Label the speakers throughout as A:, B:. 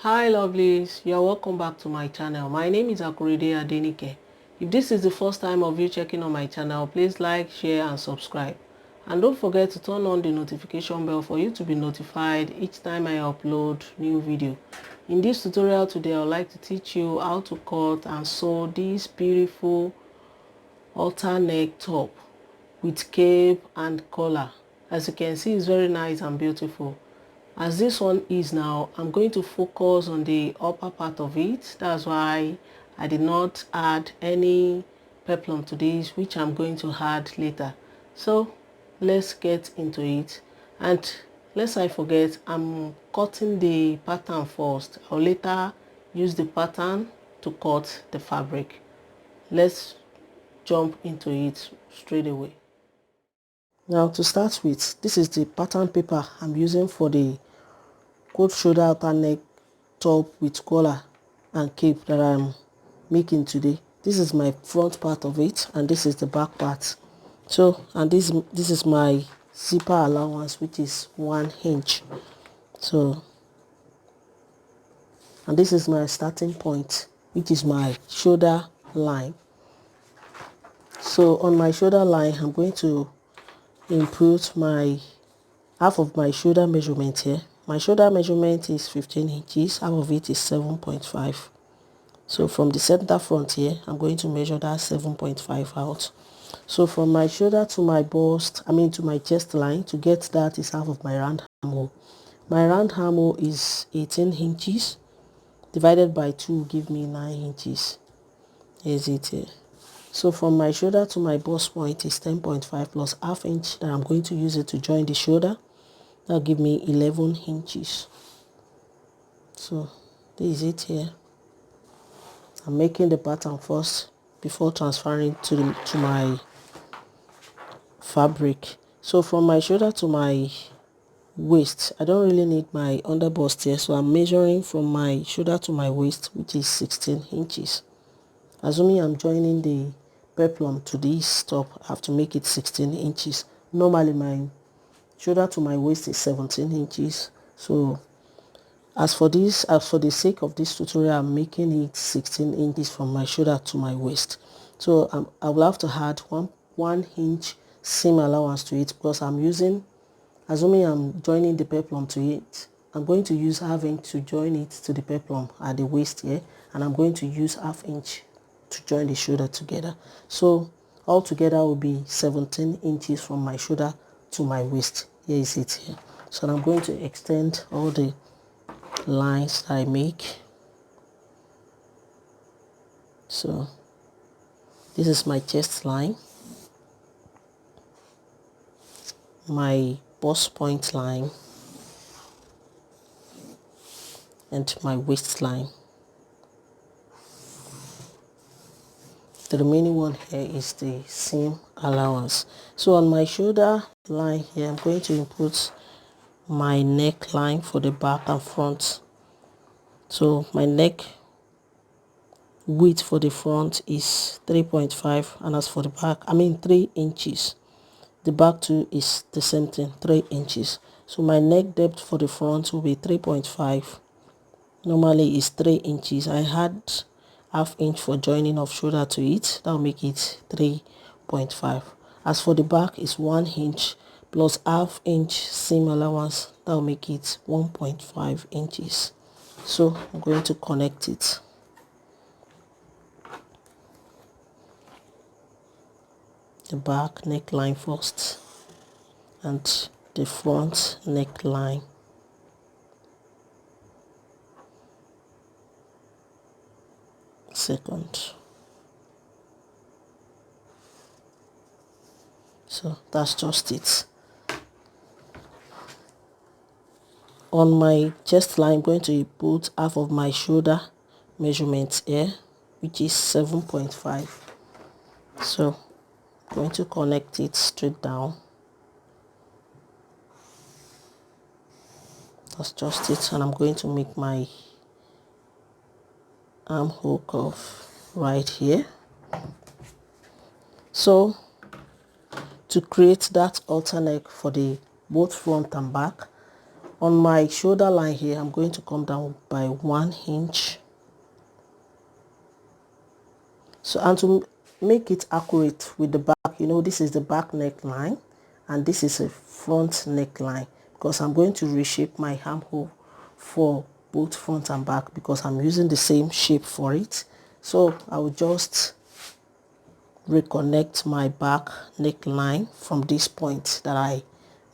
A: Hi lovelies, you're welcome back to my channel. My name is Akurede Adenike. If this is the first time of you checking on my channel, please like, share and subscribe. And don't forget to turn on the notification bell for you to be notified each time I upload new video. In this tutorial today, I would like to teach you how to cut and sew this beautiful halter neck top with cape and collar. As you can see, it's very nice and beautiful. As this one is now, I'm going to focus on the upper part of it. That's why I did not add any peplum to this, which I'm going to add later. So let's get into it. And lest I forget, I'm cutting the pattern first. I'll later use the pattern to cut the fabric. Let's jump into it straight away. Now to start with, this is the pattern paper I'm using for the coat shoulder halter neck top with collar and cape that I'm making today. This is my front part of it and this is the back part. So, and this is my zipper allowance, which is 1 inch. So, and this is my starting point, which is my shoulder line. So on my shoulder line, I'm going to input my half of my shoulder measurement here. My shoulder measurement is 15 inches, half of it is 7.5. So from the center front here, I'm going to measure that 7.5 out. So from my shoulder to my bust, to my chest line, to get that is half of my round armhole. My round armhole is 18 inches, divided by 2 will give me 9 inches. Here's it here. So from my shoulder to my bust point is 10.5 plus half inch that I'm going to use it to join the shoulder. That'll give me 11 inches. So this is it here. I'm making the pattern first before transferring to my fabric. So from my shoulder to my waist, I don't really need my under bust here, so I'm measuring from my shoulder to my waist, which is 16 inches. Assuming I'm joining the peplum to this top, I have to make it 16 inches. Normally my shoulder to my waist is 17 inches. So as for the sake of this tutorial, I'm making it 16 inches from my shoulder to my waist. So I will have to add one inch seam allowance to it, because assuming I'm joining the peplum to it, I'm going to use half inch to join it to the peplum at the waist here, and I'm going to use half inch to join the shoulder together. So altogether will be 17 inches from my shoulder to my waist. Here is it here. So I'm going to extend all the lines that I make. So this is my chest line, my bust point line, and my waistline. The remaining one here is the seam allowance. So on my shoulder line here, I'm going to input my neckline for the back and front. So my neck width for the front is 3.5, and as for the back, 3 inches. The back too is the same thing, 3 inches. So my neck depth for the front will be 3.5. Normally is 3 inches. I had half inch for joining of shoulder to it. That will make it 3.5. As for the back is 1 inch plus half inch seam allowance. That will make it 1.5 inches. So I'm going to connect it. The back neckline first and the front neckline. Second. So that's just it. On my chest line, I'm going to put half of my shoulder measurement here, which is 7.5. So I'm going to connect it straight down. That's just it. And I'm going to make my armhole curve right here. So to create that halter neck for the both front and back, on my shoulder line here, I'm going to come down by 1 inch. So, and to make it accurate with the back, you know, this is the back neckline and this is a front neckline, because I'm going to reshape my armhole for both front and back because I'm using the same shape for it. So I will just reconnect my back neckline from this point that I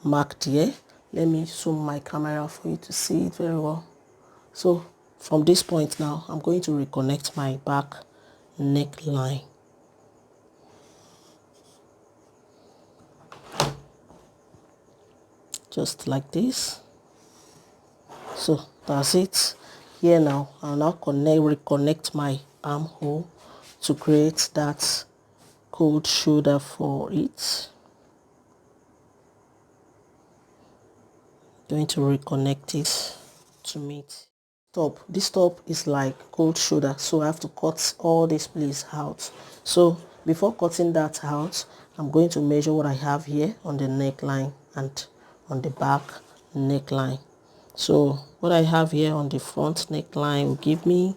A: marked here. Let me zoom my camera for you to see it very well. So from this point now, I'm going to reconnect my back neckline. Just like this. So that's it. Here now, I'll now reconnect my armhole to create that cold shoulder for it. Going to reconnect it to meet top. This top is like cold shoulder, so I have to cut all this place out. So before cutting that out, I'm going to measure what I have here on the neckline and on the back neckline. So what I have here on the front neckline will give me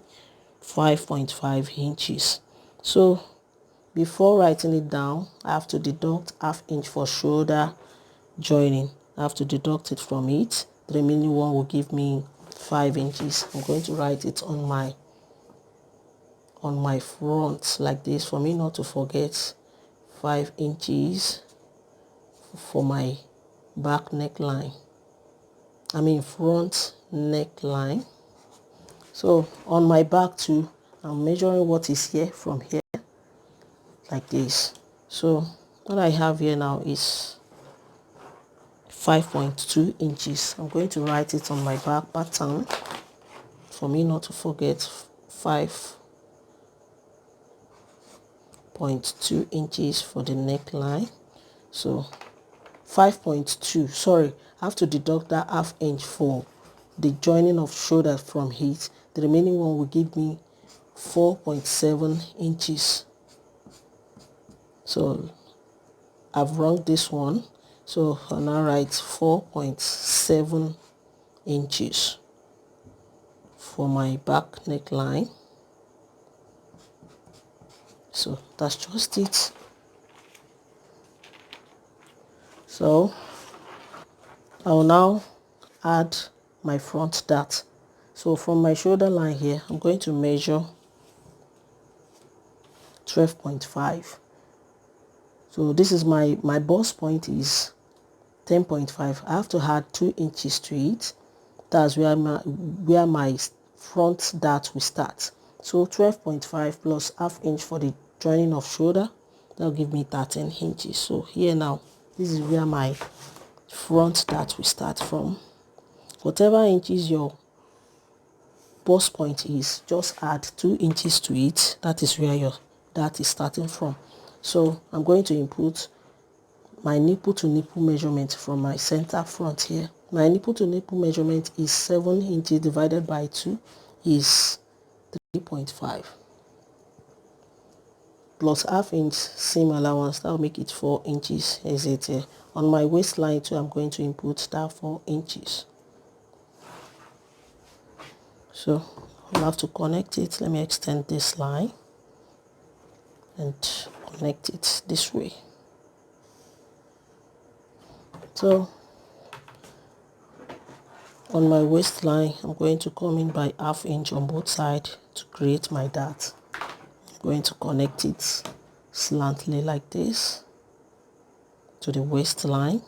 A: 5.5 inches. So before writing it down, I have to deduct ½ inch for shoulder joining. I have to deduct it from it. The remaining one will give me 5 inches. I'm going to write it on my front like this for me not to forget. 5 inches for my back neckline. I mean front neckline. So on my back too, I'm measuring what is here from here like this. So what I have here now is 5.2 inches. I'm going to write it on my back pattern for me not to forget. 5.2 inches for the neckline. So 5.2, sorry, I have to deduct that ½ inch for the joining of shoulder from it. The remaining one will give me 4.7 inches. So I've wrung this one, so I'll now write 4.7 inches for my back neckline. So that's just it. So I will now add my front dart. So from my shoulder line here, I'm going to measure 12.5. So this is my bust point is 10.5. I have to add 2 inches to it. That's where my front dart will start. So 12.5 plus ½ inch for the joining of shoulder, that'll give me 13 inches. So here now, this is where my front dart will start from. Whatever inches your bust point is, just add 2 inches to it. That is where your dart is starting from. So I'm going to input my nipple to nipple measurement from my center front here. My nipple to nipple measurement is 7 inches divided by 2 is 3.5 plus ½ inch seam allowance, that will make it 4 inches. Is it here? On my waistline too, I'm going to input that 4 inches. So I'll have to connect it. Let me extend this line and connect it this way. So on my waistline, I'm going to come in by ½ inch on both sides to create my dart. I'm going to connect it slantly like this to the waistline,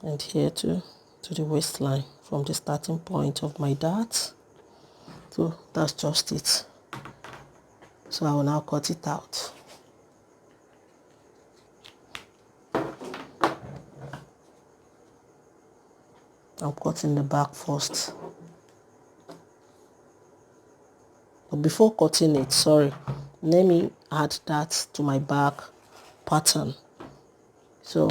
A: and here to the waistline from the starting point of my dart. So that's just it. So I will now cut it out. I'm cutting the back first. But before cutting it, sorry, let me add that to my back pattern. So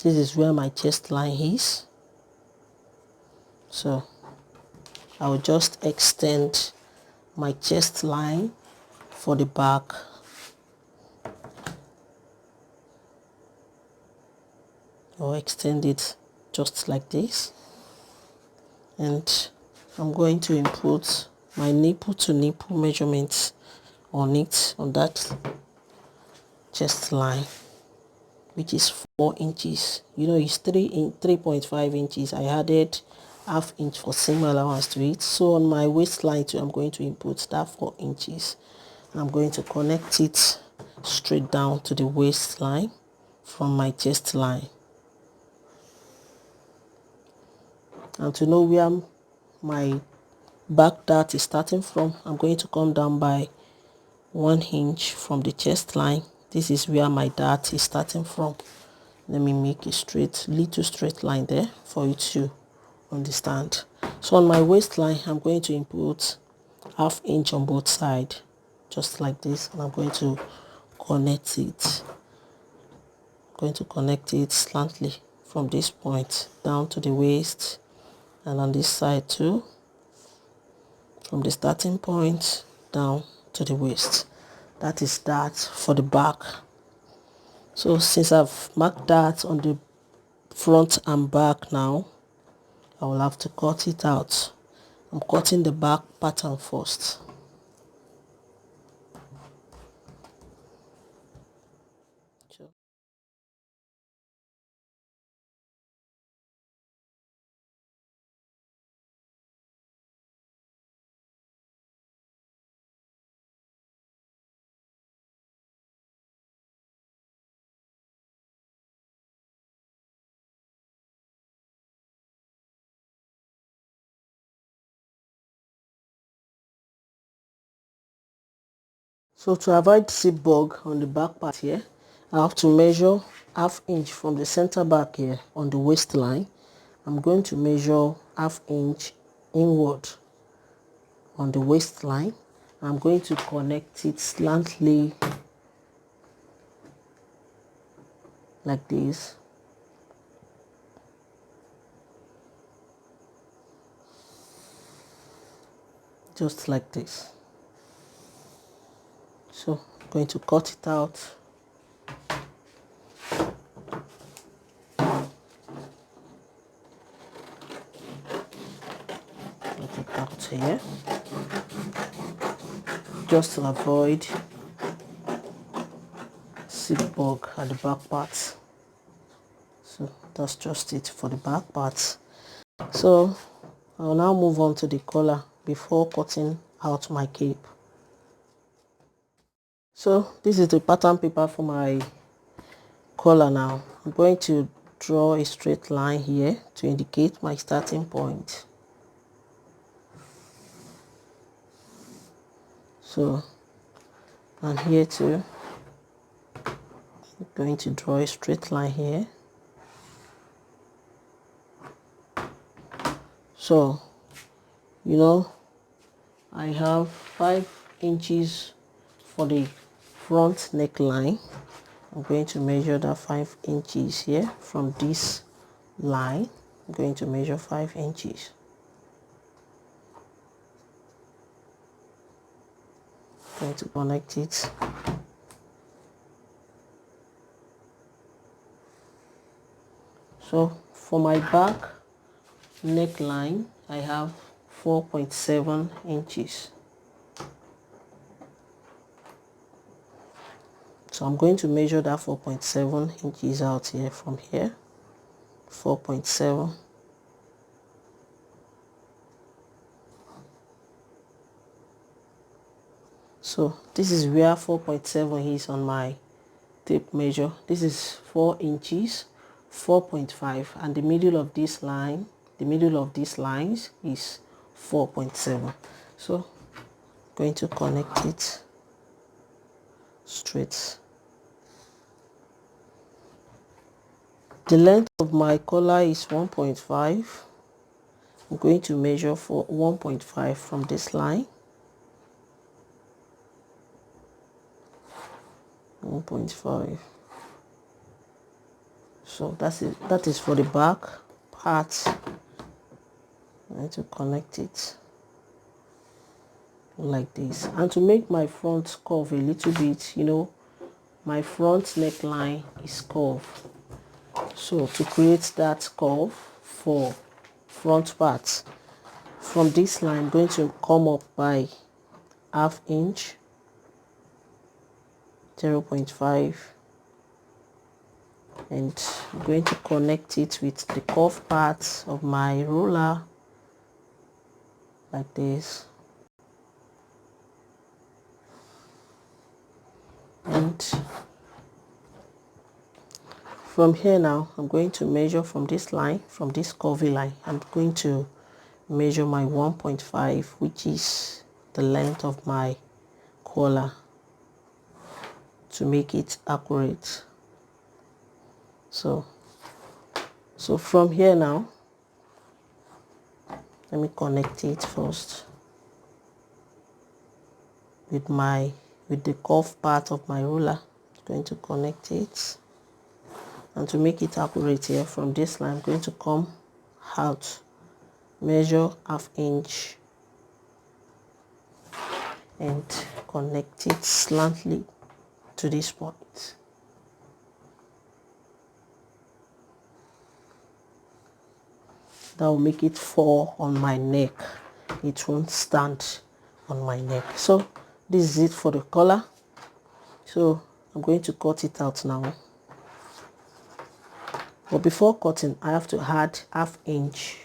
A: this is where my chest line is. So I will just extend my chest line for the back. or extend it just like this. And I'm going to input my nipple to nipple measurements on it, on that chest line, which is 4 inches. You know, it's 3.5 inches. I added half inch for seam allowance to it. So on my waistline too, I'm going to input that 4 inches. And I'm going to connect it straight down to the waistline from my chest line. And to know where my back dart is starting from, I'm going to come down by 1 inch from the chest line. This is where my dart is starting from. Let me make a little straight line there for you to understand. So on my waistline, I'm going to input half inch on both sides, just like this, and I'm going to connect it. I'm going to connect it slantly from this point down to the waist, and on this side too, from the starting point down to the waist. That is that for the back. So since I've marked that on the front and back now, I will have to cut it out. I'm cutting the back pattern first. So to avoid zip bug on the back part here, I have to measure half inch from the center back here on the waistline. I'm going to measure half inch inward on the waistline. I'm going to connect it slantly like this. Just like this. So I'm going to cut it out. Cut it out here. Just to avoid zip bug at the back part. So that's just it for the back part. So I'll now move on to the collar before cutting out my cape. So this is the pattern paper for my collar now. I'm going to draw a straight line here to indicate my starting point. So, and here too, I'm going to draw a straight line here. So, you know, I have 5 inches for the front neckline. I'm going to measure that 5 inches here from this line. I'm going to measure 5 inches. I'm going to connect it. So for my back neckline, I have 4.7 inches. So I'm going to measure that 4.7 inches out here from here. 4.7. So this is where 4.7 is on my tape measure. This is 4 inches, 4.5, and the middle of this line, the middle of these lines is 4.7. So I'm going to connect it straight. The length of my collar is 1.5. I'm going to measure for 1.5 from this line. 1.5. So that's it. That is for the back part. I need to connect it like this. And to make my front curve a little bit, you know, my front neckline is curved. So to create that curve for front part, from this line I'm going to come up by ½ inch, 0.5, and I'm going to connect it with the curve part of my ruler like this. And from here now, I'm going to measure from this line, from this curvy line, I'm going to measure my 1.5, which is the length of my collar, to make it accurate. So from here now, let me connect it first with the curved part of my ruler. I'm going to connect it, and to make it accurate here, from this line I'm going to come out, measure ½ inch, and connect it slantly to this point. That will make it fall on my neck. It won't stand on my neck. So this is it for the collar. So I'm going to cut it out now. But before cutting, I have to add ½ inch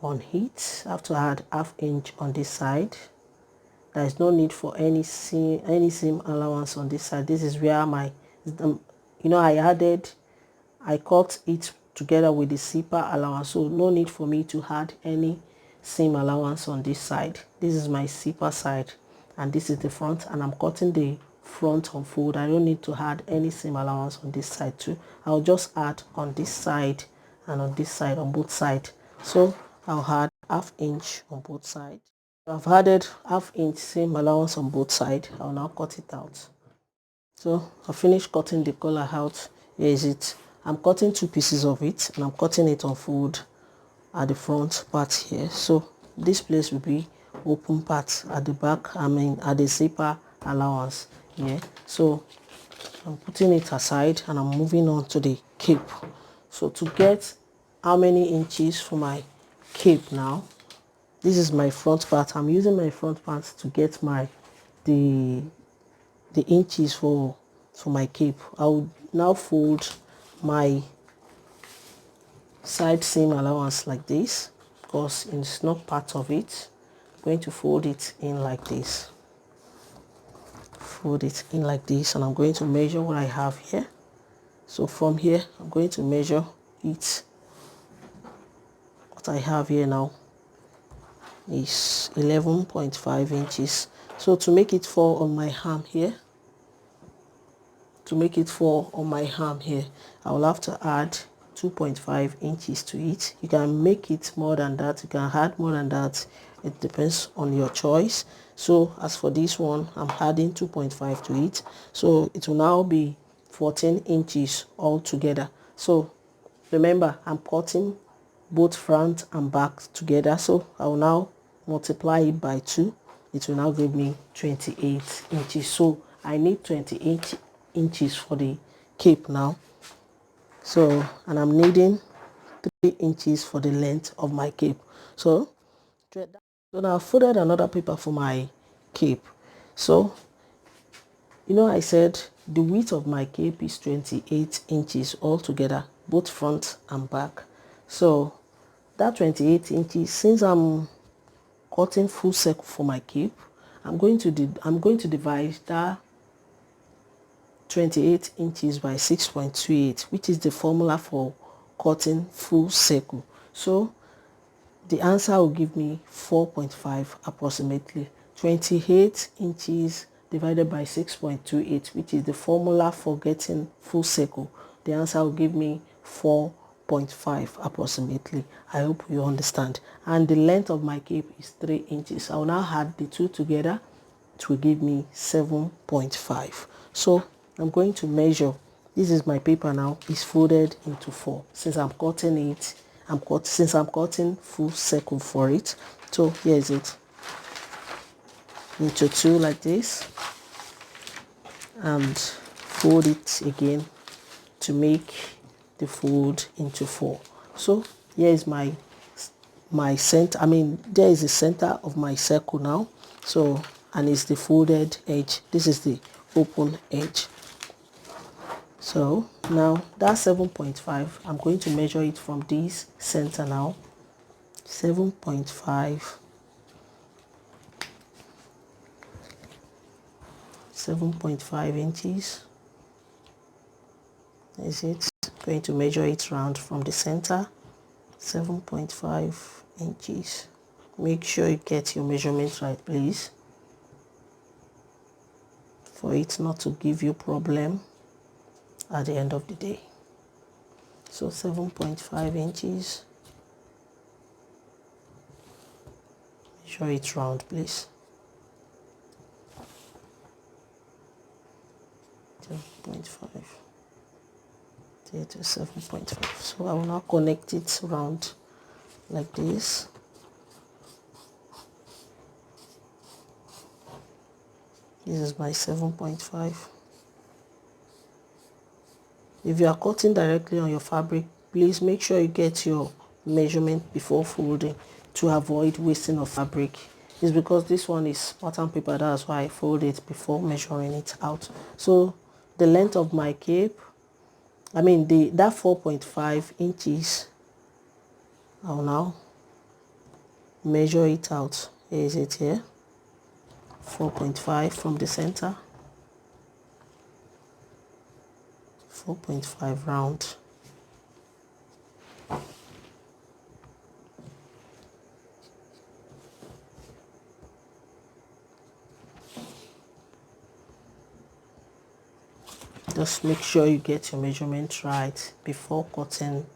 A: on it. I have to add ½ inch on this side. There is no need for any seam allowance on this side. This is where my, I cut it together with the zipper allowance, so no need for me to add any seam allowance on this side. This is my zipper side, and this is the front, and I'm cutting the front unfold. I don't need to add any seam allowance on this side too. I'll just add on this side and on this side, on both sides. So I'll add ½ inch on both sides. I've added ½ inch seam allowance on both sides. I'll now cut it out. So I finished cutting the collar out. Here is it. I'm cutting 2 pieces of it, and I'm cutting it on fold at the front part here. So this place will be open part at the back, at the zipper allowance here. So I'm putting it aside, and I'm moving on to the cape. So to get how many inches for my cape now, this is my front part. I'm using my front part to get the inches for my cape. I'll now fold my side seam allowance like this, because it's not part of it. I'm going to fold it in like this. Fold it in like this, and I'm going to measure what I have here. So from here, I'm going to measure it. What I have here now is 11.5 inches. So to make it fall on my arm here, I will have to add 2.5 inches to it. You can make it more than that, you can add more than that. It depends on your choice. So as for this one, I'm adding 2.5 to it. So it will now be 14 inches altogether. So remember, I'm cutting both front and back together. So I will now multiply it by 2. It will now give me 28 inches. So I need 28 inches for the cape now. So, and I'm needing 3 inches for the length of my cape. So now I've folded another paper for my cape. So I said the width of my cape is 28 inches altogether, both front and back. So that 28 inches, since I'm cutting full circle for my cape, I'm going to divide that 28 inches by 6.28, which is the formula for cutting full circle. So the answer will give me 4.5 approximately. 28 inches divided by 6.28, which is the formula for getting full circle. The answer will give me 4.5 approximately. I hope you understand. And the length of my cape is 3 inches. I will now add the two together. It will give me 7.5. So I'm going to measure. This is my paper now. It's folded into 4. Since I'm cutting it, since I'm cutting full circle for it. So here is it. Into 2 like this, and fold it again to make the fold into 4. So here is my center. There is the center of my circle now. So, and it's the folded edge. This is the open edge. So now that's 7.5. I'm going to measure it from this center now. 7.5. 7.5 inches. Is it? Going to measure it round from the center. 7.5 inches. Make sure you get your measurements right, please, for it not to give you problem at the end of the day. So 7.5 inches. Measure it round, please. 7.5 to 7.5. So I will now connect it round like this. This is my 7.5. If you are cutting directly on your fabric, please make sure you get your measurement before folding to avoid wasting of fabric. It's because this one is pattern paper, that's why I fold it before measuring it out. So the length of my cape, that 4.5 inches, I'll now measure it out. Here is it here. 4.5 from the center. 4.5 round. Just make sure you get your measurement right before cutting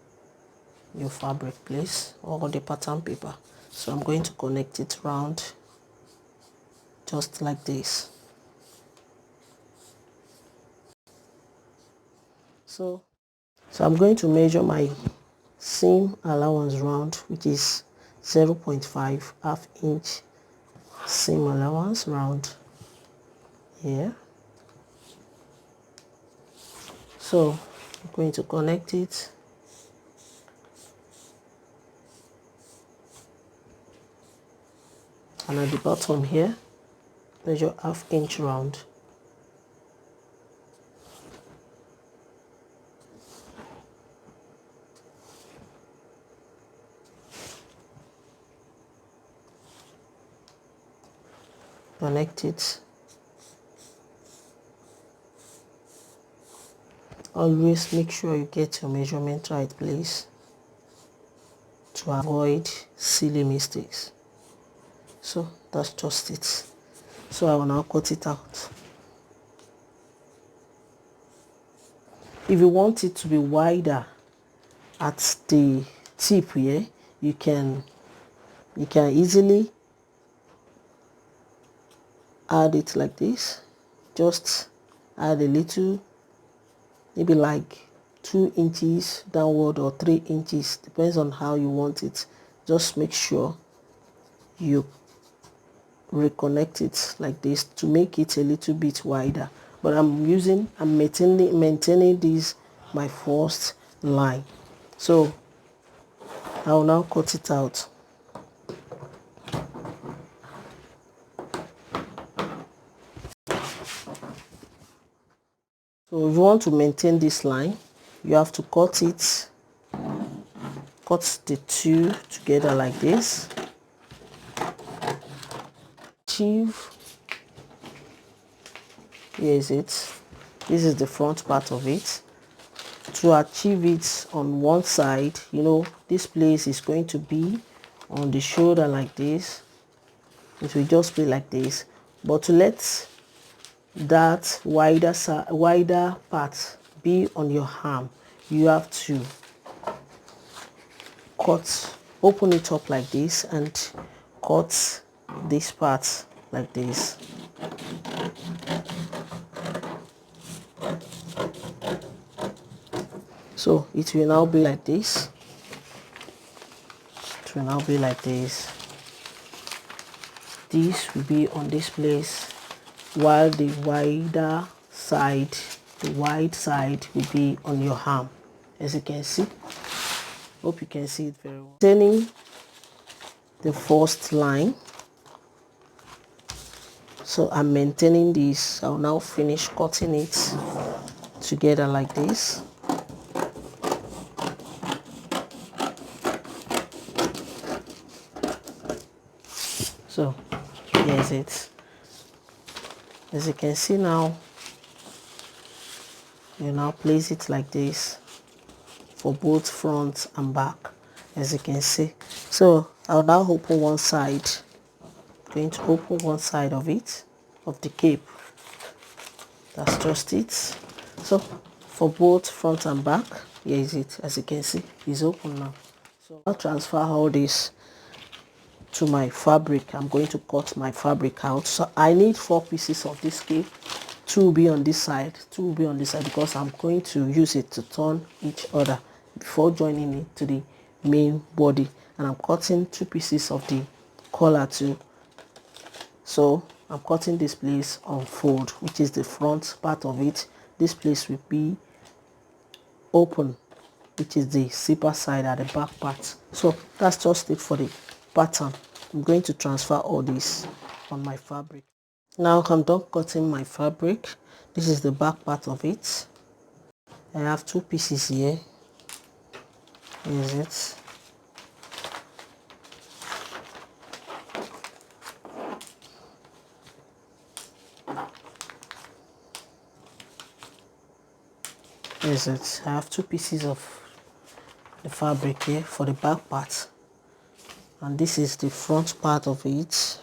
A: your fabric, please, or the pattern paper. So I'm going to connect it round just like this. So I'm going to measure my seam allowance round, which is 0.5 half inch seam allowance round here. So I'm going to connect it. And at the bottom here, measure half inch round. Connect it. Always make sure you get your measurement right, please, to avoid silly mistakes. So that's just it. So I will now cut it out. If you want it to be wider at the tip here, you can easily add it like this. Just add a little, maybe like 2 inches downward or 3 inches, depends on how you want it. Just make sure you reconnect it like this to make it a little bit wider. But I'm maintaining this my first line. So I'll now cut it out. So if you want to maintain this line, you have to cut the two together like this. Achieve, here is it. This is the front part of it. To achieve it on one side, this place is going to be on the shoulder like this. It will just be like this. But to let that wider part be on your arm, you have to open it up like this and cut this part like this. So it will now be like this. It will now be like this. This will be on this place, while the wide side will be on your arm. as you can see. Hope you can see it very well. Turning the first line, so I'm maintaining this. I'll now finish cutting it together like this. So here's it. As you can see now, you now place it like this for both front and back, as you can see. So I'll now open one side. I'm going to open one side of it, of the cape. That's just it. So for both front and back, here is it. As you can see, it's open now. So I'll transfer all this to my fabric. I'm going to cut my fabric out. So I need 4 pieces of this cape. 2 will be on this side, 2 will be on this side, because I'm going to use it to turn each other before joining it to the main body. And I'm cutting 2 pieces of the collar too. So I'm cutting this place on fold, which is the front part of it. This place will be open, which is the zipper side at the back part. So that's just it for the pattern. I'm going to transfer all this on my fabric. Now I'm done cutting my fabric. This is the back part of it. I have 2 pieces here. Here's it. Here's it. I have 2 pieces of the fabric here for the back part. And this is the front part of it.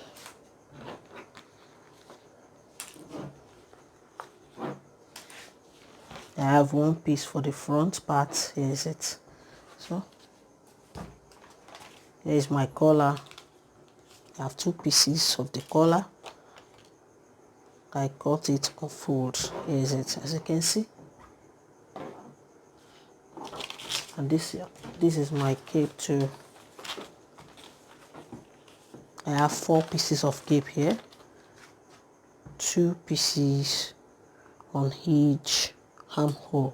A: I have 1 piece for the front part. Here is it. So here is my collar. I have 2 pieces of the collar. I cut it on fold. Here is it, as you can see. And this is my cape too. I have 4 pieces of cape here. 2 pieces on each armhole.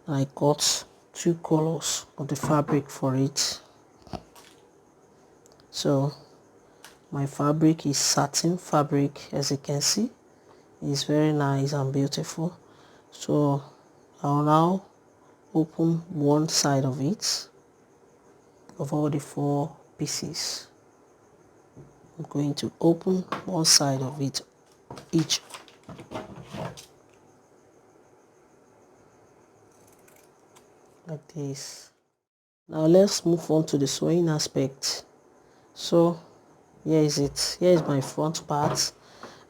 A: I got 2 colors of the fabric for it. So my fabric is satin fabric, as you can see. It's very nice and beautiful. So I'll now open one side of it, of all the 4 pieces. I'm going to open one side of it each. Like this. Now let's move on to the sewing aspect. So here is it. Here is my front part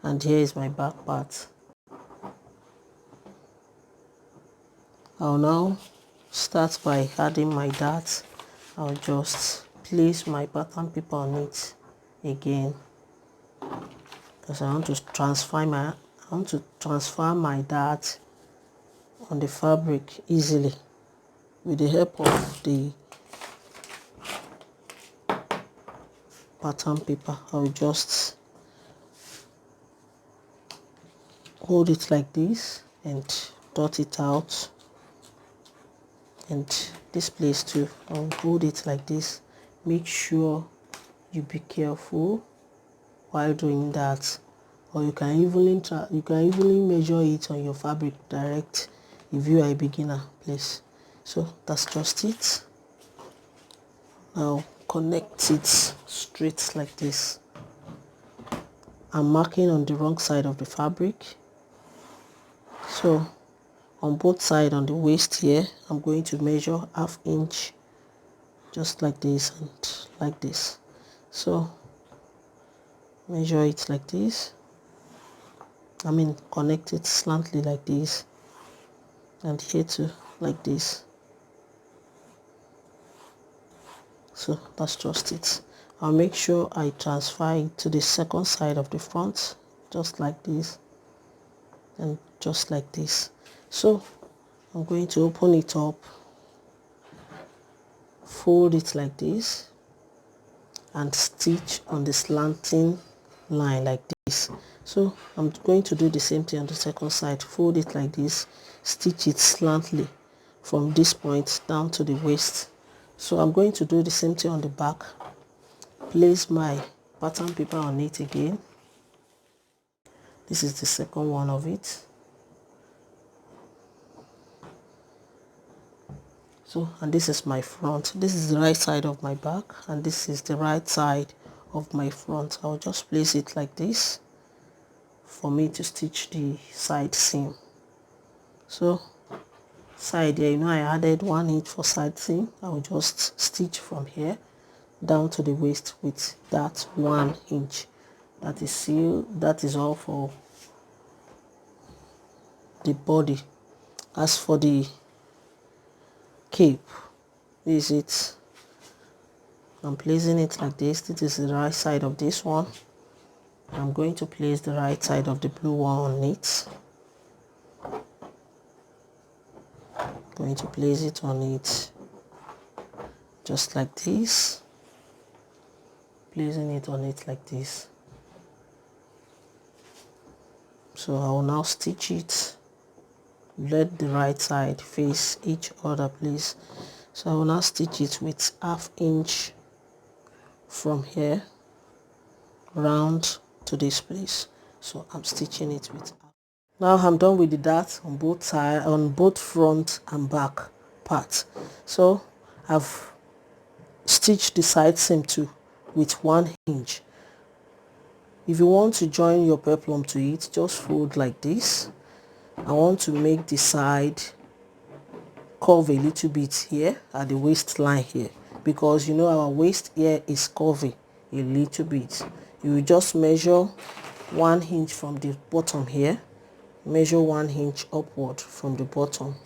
A: and here is my back part. I'll now start by adding my dart. I'll just place my pattern paper on it again, because I want to transfer my dart on the fabric easily with the help of the pattern paper. I'll just hold it like this and dot it out, and this place too. I'll hold it like this. Make sure you be careful while doing that, or you can even measure it on your fabric direct if you are a beginner, please. So that's just it. Now connect it straight like this. I'm marking on the wrong side of the fabric, so on both sides, on the waist here, I'm going to measure ½ inch, just like this and like this. So measure it like this. Connect it slantly like this, and here too like this. So that's just it. I'll make sure I transfer it to the second side of the front, just like this and just like this. So I'm going to open it up, fold it like this, and stitch on the slanting line like this. So I'm going to do the same thing on the second side. Fold it like this, stitch it slantly, from this point down to the waist. So I'm going to do the same thing on the back. Place my pattern paper on it again. This is the second one of it. So, and this is my front. This is the right side of my back, and this is the right side of my front. I'll just place it like this for me to stitch the side seam. So side here, you know, I added 1 inch for side seam. I'll just stitch from here down to the waist with that 1 inch. That is sealed. That is all for the body. As for the cape, this is it. I'm placing it like this. This is the right side of this one. I'm going to place the right side of the blue one on it. Going to place it on it just like this. Placing it on it like this. So I will now stitch it. Let the right side face each other, please. So I will now stitch it with 1/2 inch from here round to this place. So I'm stitching it with. Now I'm done with the dart on both sides, on both front and back parts. So I've stitched the side seam too with 1 hinge. If you want to join your peplum to it, just fold like this. I want to make the side curve a little bit here at the waistline here, because you know our waist here is curvy a little bit. You will just measure 1 inch from the bottom here, measure 1 inch upward from the bottom.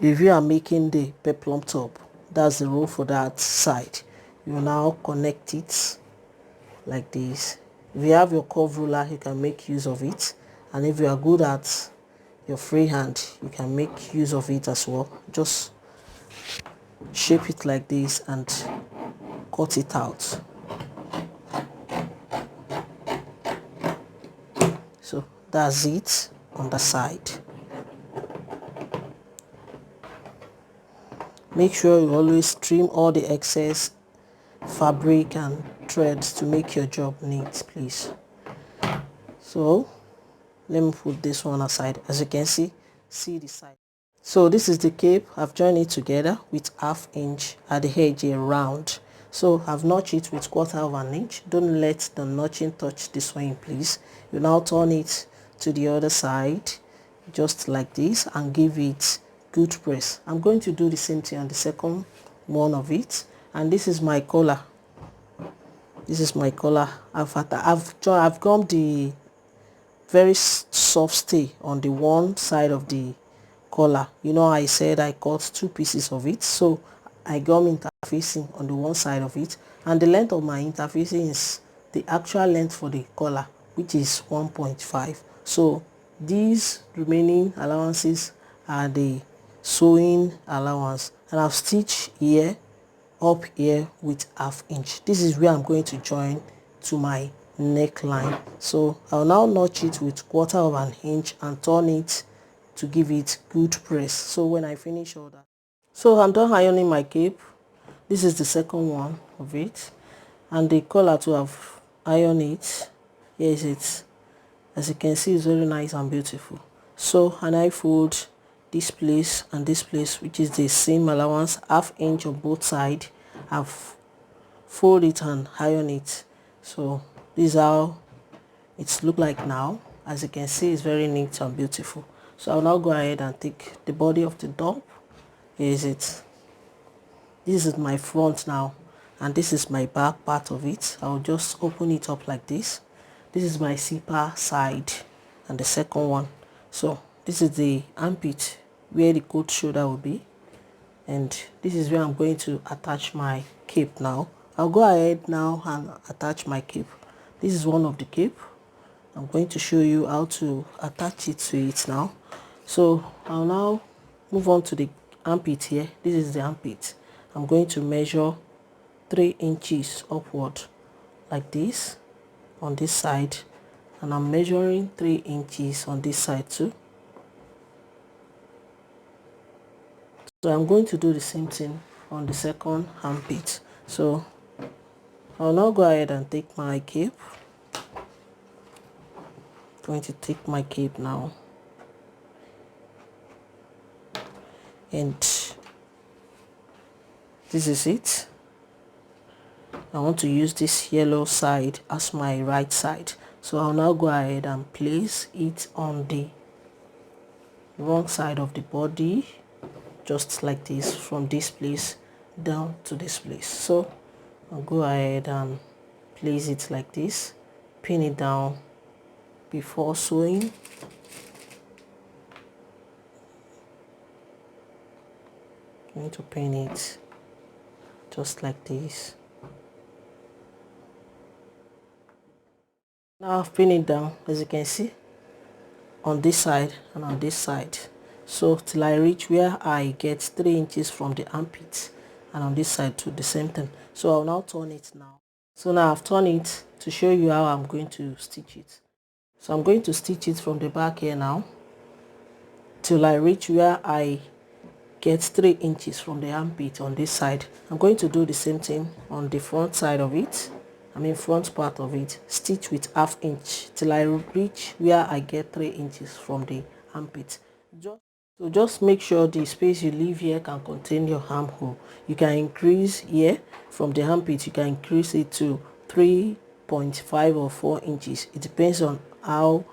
A: If you are making the peplum top, that's the rule for that side. You now connect it like this. If you have your curve ruler, you can make use of it, and if you are good at your freehand, you can make use of it as well. Just shape it like this and cut it out. So that's it on the side. Make sure you always trim all the excess fabric and threads to make your job neat, please. So let me put this one aside. As you can see the side. So this is the cape. I've joined it together with 1/2 inch at the edge here round. So I've notched it with 1/4 inch. Don't let the notching touch the sewing, please. You now turn it to the other side just like this and give it good press. I'm going to do the same thing on the second one of it, and this is my collar. This is my collar. I've gummed the very soft stay on the one side of the collar. You know, I said I cut 2 pieces of it, so I gum interfacing on the one side of it, and the length of my interfacing is the actual length for the collar, which is 1.5. So these remaining allowances are the sewing allowance, and I've stitched here up here with 1/2 inch. This is where I'm going to join to my neckline. So I'll now notch it with 1/4 inch and turn it to give it good press. So when I finish all that, so I'm done ironing my cape. This is the second one of it, and the collar to have ironed it. Here is it. As you can see, it's very nice and beautiful. So, and I fold this place and this place, which is the same allowance, 1/2 inch on both sides. I've fold it and iron it. So this is how it's look like now. As you can see, it's very neat and beautiful. So I'll now go ahead and take the body of the top. Here is it. This is my front now, and this is my back part of it. I'll just open it up like this. This is my zipper side and the second one. So this is the armpit where the coat shoulder will be, and this is where I'm going to attach my cape now. I'll go ahead now and attach my cape. This is one of the cape. I'm going to show you how to attach it to it now. So I'll now move on to the armpit here. This is the armpit. I'm going to measure 3 inches upward like this on this side, and I'm measuring 3 inches on this side too. So I'm going to do the same thing on the second armpit. So I'll now go ahead and take my cape. I'm going to take my cape now, and this is it. I want to use this yellow side as my right side, so I'll now go ahead and place it on the wrong side of the body, just like this, from this place down to this place. So I'll go ahead and place it like this, pin it down before sewing. I'm going to pin it just like this. Now I've pinned it down, as you can see, on this side and on this side, so till I reach where I get 3 inches from the armpit, and on this side too the same thing. So I'll now turn it now. So now I've turned it to show you how I'm going to stitch it. So I'm going to stitch it from the back here now till I reach where I get 3 inches from the armpit on this side. I'm going to do the same thing on the front side of it, front part of it, stitch with 1/2 inch till I reach where I get 3 inches from the armpit. So just make sure the space you leave here can contain your armhole. You can increase here from the armpit, you can increase it to 3.5 or 4 inches. It depends on how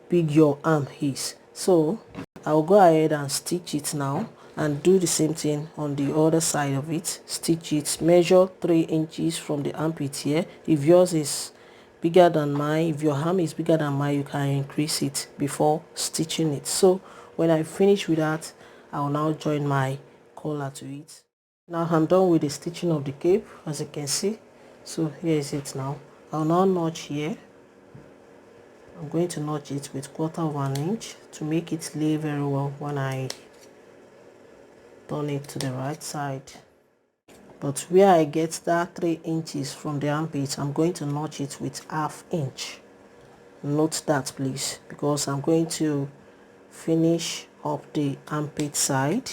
A: big your arm is. So I'll go ahead and stitch it now, and do the same thing on the other side of it. Stitch it, measure 3 inches from the armpit here. If yours is bigger than mine, if your arm is bigger than mine, you can increase it before stitching it. So when I finish with that, I'll now join my collar to it. Now I'm done with the stitching of the cape, as you can see. So here is it now. I'll now notch here. I'm going to notch it with 1/4 inch to make it lay very well when I turn it to the right side. But where I get that 3 inches from the armpit, I'm going to notch it with 1/2 inch. Note that please, because I'm going to finish up the armpit side.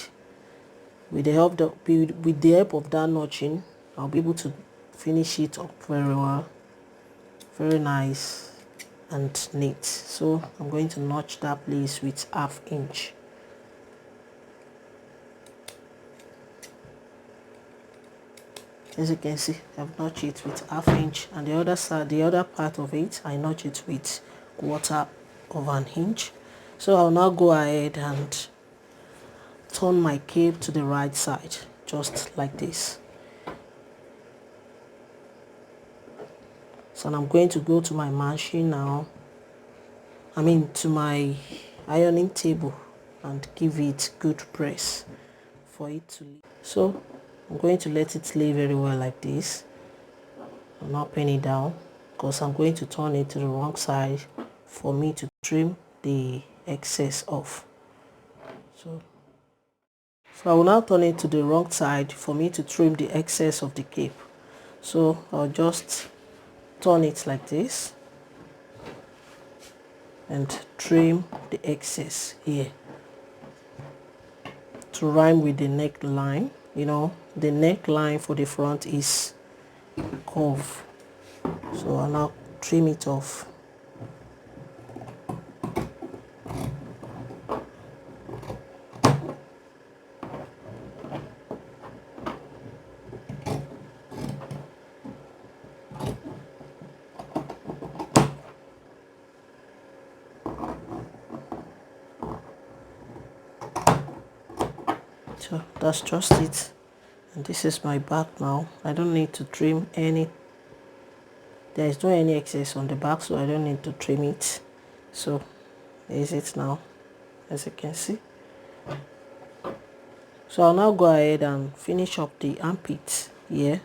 A: With the help of that notching, I'll be able to finish it up very well, very nice and neat. So I'm going to notch that place with 1/2 inch. As you can see, I've notched it with 1/2 inch, and the other side, the other part of it, I notch it with 1/4 inch. So I'll now go ahead and turn my cape to the right side, just like this. So I'm going to go to my machine now, to my ironing table, and give it good press for it to lay. So I'm going to let it lay very well like this. I'm not pinning it down because I'm going to turn it to the wrong side for me to trim the excess off. So I will now turn it to the wrong side for me to trim the excess of the cape. So I'll just turn it like this and trim the excess here to rhyme with the neckline. The neckline for the front is curved, so I'll now trim it off. So that's just it, and this is my back now. I don't need to trim any, there is no any excess on the back, so I don't need to trim it. So there is it now, as you can see. So I'll now go ahead and finish up the armpit here.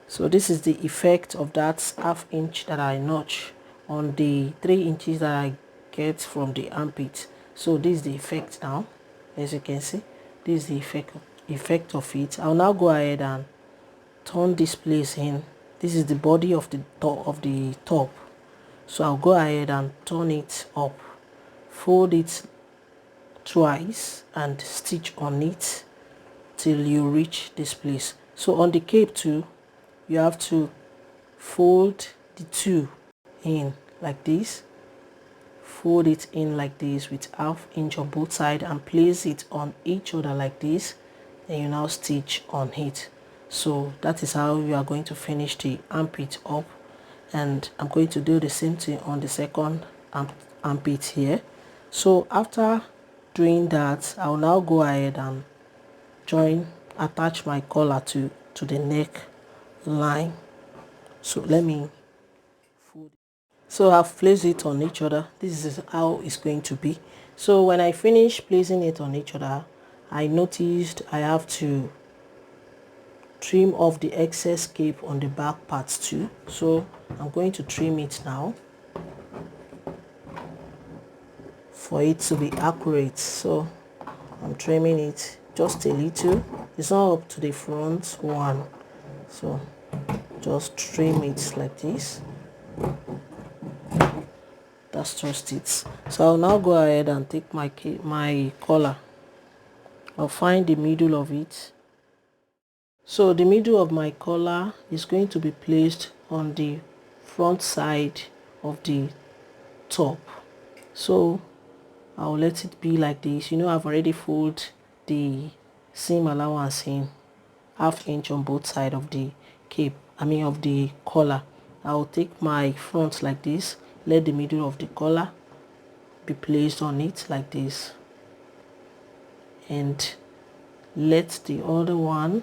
A: So this is the effect of that 1/2 inch that I notch on the 3 inches that I get from the armpit. So this is the effect now, as you can see. This is the effect of it. I'll now go ahead and turn this place in. This is the body of the top. So I'll go ahead and turn it up, fold it twice and stitch on it till you reach this place. So on the cape too, you have to fold the two in like this, fold it in like this with half inch on both sides and place it on each other like this. Then you now stitch on it. So that is how you are going to finish the armpit up, and I'm going to do the same thing on the second armpit here. So after doing that, I'll now go ahead and attach my collar to the neck line. So let me fold it. So I've placed it on each other. This is how it's going to be. So when I finish placing it on each other, I noticed I have to trim off the excess cape on the back parts too. So I'm going to trim it now for it to be accurate. So I'm trimming it just a little. It's not up to the front one, so just trim it like this. That's just it. So I'll now go ahead and take my collar. I'll find the middle of it. So the middle of my collar is going to be placed on the front side of the top. So I'll let it be like this. You know, I've already folded the seam allowance in half inch on both sides of the cape, of the collar. I'll take my front like this, let the middle of the collar be placed on it like this, and let the other one,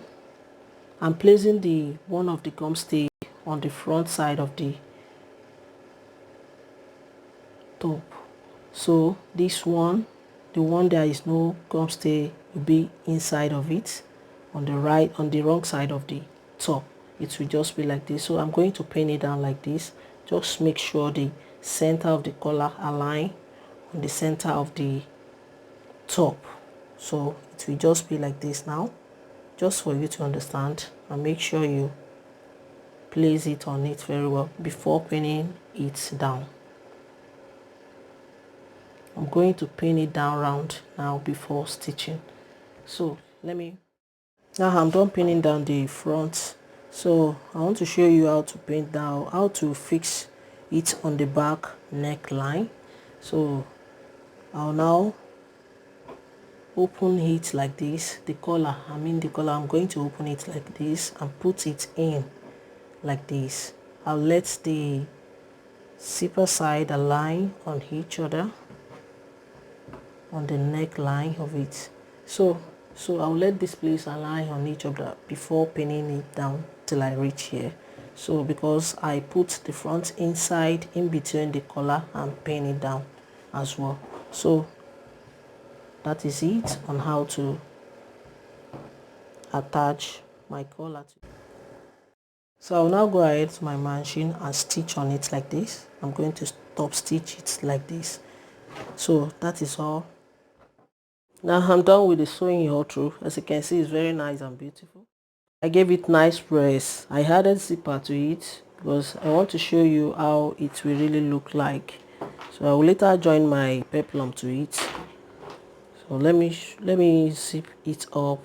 A: I'm placing the one of the gum stay on the front side of the top. So this one, the one there is no gum stay, will be inside of it, on the wrong side of the top. It will just be like this. So I'm going to pin it down like this. Just make sure the center of the collar align on the center of the top. So it will just be like this now, just for you to understand, and make sure you place it on it very well before pinning it down. I'm going to pin it down round now before stitching. So now I'm done pinning down the front. So I want to show you how to pin down, how to fix it on the back neckline. So I'll now open it like this. The collar, I'm going to open it like this and put it in like this. I'll let the zipper side align on each other on the neckline of it. So I'll let this place align on each other before pinning it down till I reach here. So because I put the front inside in between the collar and pin it down as well. So that is it on how to attach my collar to. So I'll now go ahead to my machine and stitch on it like this. I'm going to top stitch it like this. So that is all. Now I'm done with the sewing all through. As you can see, it's very nice and beautiful. I gave it nice press. I added zipper to it because I want to show you how it will really look like. So I will later join my peplum to it. So let me zip it up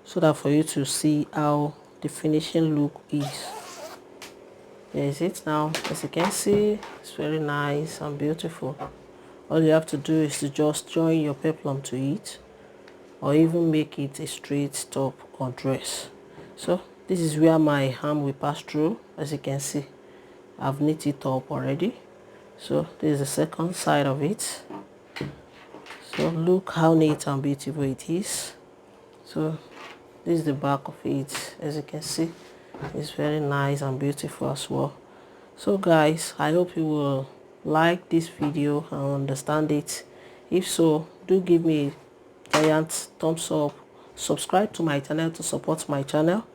A: so that for you to see how the finishing look is. There is it now. As you can see, it's very nice and beautiful. All you have to do is to just join your peplum to it, or even make it a straight top or dress. So this is where my arm will pass through. As you can see, I've knit it up already. So this is the second side of it. So look how neat and beautiful it is. So this is the back of it. As you can see, it's very nice and beautiful as well. So guys, I hope you will like this video and understand it. If so, do give me a giant thumbs up, subscribe to my channel to support my channel,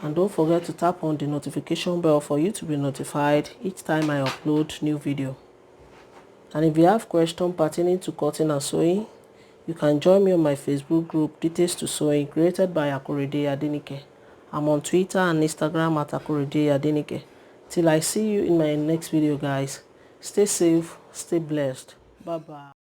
A: and don't forget to tap on the notification bell for you to be notified each time I upload new video. And if you have questions pertaining to cutting and sewing, you can join me on my Facebook group, Details to Sewing, created by Akorede Adenike. I'm on Twitter and Instagram at Akorede Adenike. Till I see you in my next video, guys. Stay safe, stay blessed. Bye bye.